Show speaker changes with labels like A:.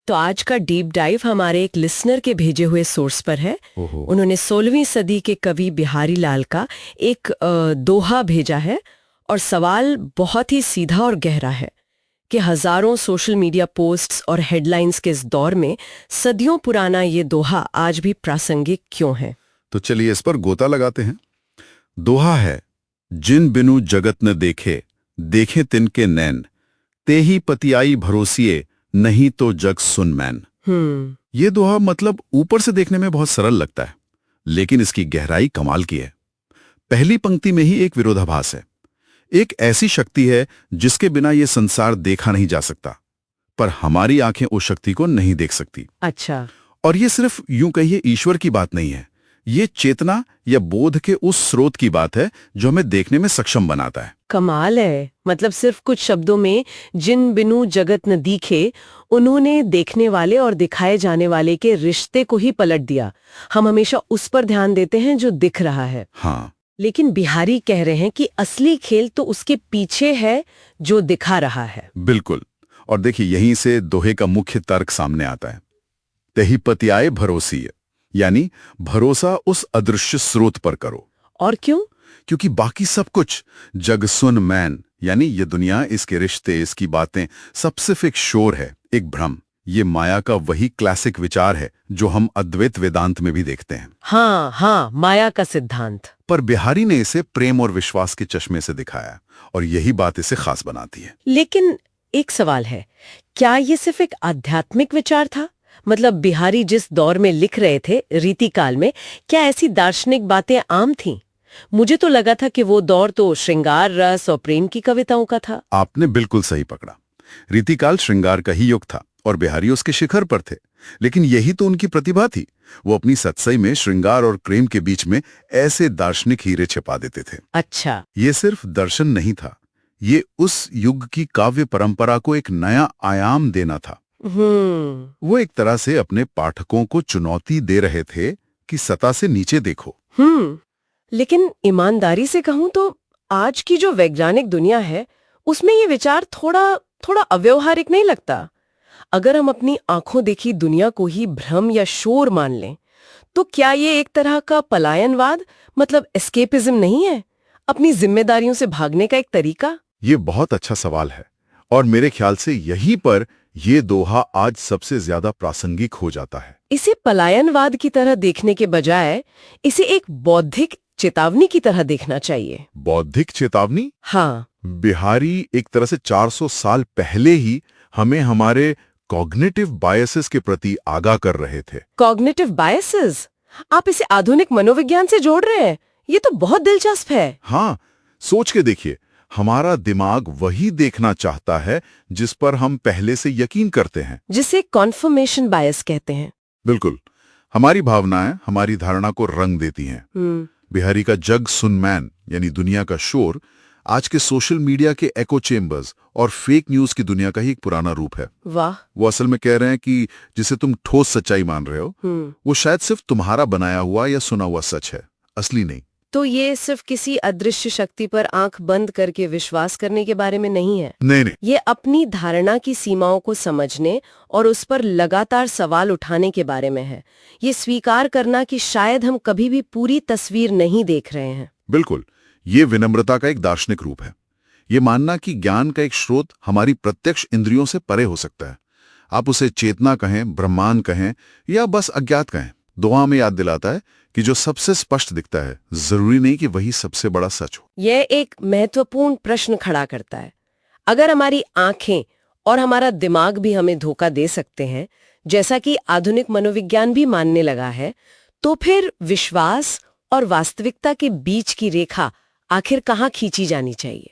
A: तो आज का डीप डाइव हमारे एक लिसनर के भेजे हुए सोर्स पर है। उन्होंने 16वीं सदी के कवि बिहारी लाल का एक दोहा भेजा है और सवाल बहुत ही सीधा और गहरा है कि हजारों सोशल मीडिया पोस्ट्स और हेडलाइंस के इस दौर में सदियों पुराना ये दोहा आज भी प्रासंगिक क्यों है।
B: तो चलिए इस पर गोता लगाते हैं। दोहा है, जिन बिनु जगत न देखे, देखे तिनके नैन, ते ही पतियाई भरोसिए, नहीं तो जग सुन मैन। ये दोहा मतलब ऊपर से देखने में बहुत सरल लगता है, लेकिन इसकी गहराई कमाल की है। पहली पंक्ति में ही एक विरोधाभास है। एक ऐसी शक्ति है जिसके बिना ये संसार देखा नहीं जा सकता, पर हमारी आंखें उस शक्ति को नहीं देख सकती।
A: अच्छा।
B: और ये सिर्फ यूं कहिए ईश्वर की बात नहीं है, ये चेतना या बोध के उस स्रोत की बात है जो हमें देखने में सक्षम बनाता है।
A: कमाल है। मतलब सिर्फ कुछ शब्दों में जिन बिनु जगत न दिखे, उन्होंने देखने वाले और दिखाए जाने वाले के रिश्ते को ही पलट दिया। हम हमेशा उस पर ध्यान देते हैं जो दिख रहा है।
B: हाँ,
A: लेकिन बिहारी कह रहे हैं कि असली खेल तो उसके पीछे है जो दिखा रहा है।
B: बिल्कुल। और देखिए, यहीं से दोहे का मुख्य तर्क सामने आता है। तेहि पतियाए भरोसी, यानी भरोसा उस अदृश्य स्रोत पर करो।
A: और क्यों?
B: क्योंकि बाकी सब कुछ, जग सुन मैन, यानी ये दुनिया, इसके रिश्ते, इसकी बातें, सब सिर्फ एक शोर है, एक भ्रम। ये माया का वही क्लासिक विचार है जो हम अद्वैत वेदांत में भी देखते हैं।
A: हाँ, माया का सिद्धांत।
B: पर बिहारी ने इसे प्रेम और विश्वास के चश्मे से दिखाया, और यही बात इसे खास बनाती है।
A: लेकिन एक सवाल है, क्या ये सिर्फ एक आध्यात्मिक विचार था? मतलब बिहारी जिस दौर में लिख रहे थे, रीतिकाल में, क्या ऐसी दार्शनिक बातें आम थीं? मुझे तो लगा था कि वो दौर तो श्रृंगार रस और प्रेम की कविताओं का था।
B: आपने बिल्कुल सही पकड़ा। रीतिकाल श्रृंगार का ही युग था और बिहारी उसके शिखर पर थे। लेकिन यही तो उनकी प्रतिभा थी। वो अपनी सत्सई में श्रृंगार और प्रेम के बीच में ऐसे दार्शनिक हीरे छिपा देते थे।
A: अच्छा।
B: ये सिर्फ दर्शन नहीं था, ये उस युग की काव्य परंपरा को एक नया आयाम देना था। वो एक तरह से अपने पाठकों को चुनौती दे रहे थे कि सत्ता से नीचे देखो।
A: लेकिन ईमानदारी से कहूं तो आज की जो वैज्ञानिक दुनिया है, उसमें ये विचार थोड़ा अव्यवहारिक नहीं लगता? अगर हम अपनी आंखों देखी दुनिया को ही भ्रम या शोर मान लें, तो क्या ये एक तरह का पलायनवाद, मतलब एस्केपिज्म नहीं है? अपनी जिम्मेदारियों से भागने का एक तरीका?
B: ये बहुत अच्छा सवाल है, और मेरे ख्याल से यहीं पर ये दोहा आज सबसे ज्यादा प्रासंगिक हो जाता है।
A: इसे पलायनवाद की तरह देखने के बजाय इसे एक बौद्धिक चेतावनी की तरह देखना चाहिए।
B: बौद्धिक चेतावनी?
A: हाँ।
B: बिहारी एक तरह से 400 साल पहले ही हमें हमारे कॉग्निटिव बायसेस के प्रति आगाह कर रहे थे।
A: Cognitive biases? आप इसे आधुनिक मनोविज्ञान से जोड़ रहे हैं? ये तो बहुत दिलचस्प है।
B: हाँ, सोच के देखिए, हमारा दिमाग वही देखना चाहता है जिस पर हम पहले से यकीन करते हैं,
A: जिसे कॉन्फर्मेशन बायस कहते हैं।
B: बिल्कुल। हमारी भावनाएं हमारी धारणा को रंग देती हैं। बिहारी का जग सुन मैन, यानी दुनिया का शोर, आज के सोशल मीडिया के एको चेम्बर्स और फेक न्यूज की दुनिया का ही एक पुराना रूप है।
A: वाह।
B: वो असल में कह रहे हैं कि जिसे तुम ठोस सच्चाई मान रहे हो, वो शायद सिर्फ तुम्हारा बनाया हुआ या सुना हुआ सच है, असली नहीं।
A: तो ये सिर्फ किसी अदृश्य शक्ति पर आंख बंद करके विश्वास करने के बारे में नहीं है।
B: नहीं।
A: ये अपनी धारणा की सीमाओं को समझने और उस पर लगातार सवाल उठाने के बारे में है। ये स्वीकार करना कि शायद हम कभी भी पूरी तस्वीर नहीं देख रहे हैं।
B: बिल्कुल। ये विनम्रता का एक दार्शनिक रूप है। ये मानना कि ज्ञान का एक स्रोत हमारी प्रत्यक्ष इंद्रियों से परे हो सकता है। आप उसे चेतना कहें, ब्रह्मांड कहें, या बस अज्ञात कहें। दोहा में याद दिलाता है कि जो सबसे स्पष्ट दिखता है, जरूरी नहीं कि वही सबसे बड़ा सच हो।
A: यह एक महत्वपूर्ण प्रश्न खड़ा करता है। अगर हमारी आंखें और हमारा दिमाग भी हमें धोखा दे सकते हैं, जैसा कि आधुनिक मनोविज्ञान भी मानने लगा है, तो फिर विश्वास और वास्तविकता के बीच की रेखा आखिर कहाँ खींची जानी चाहिए?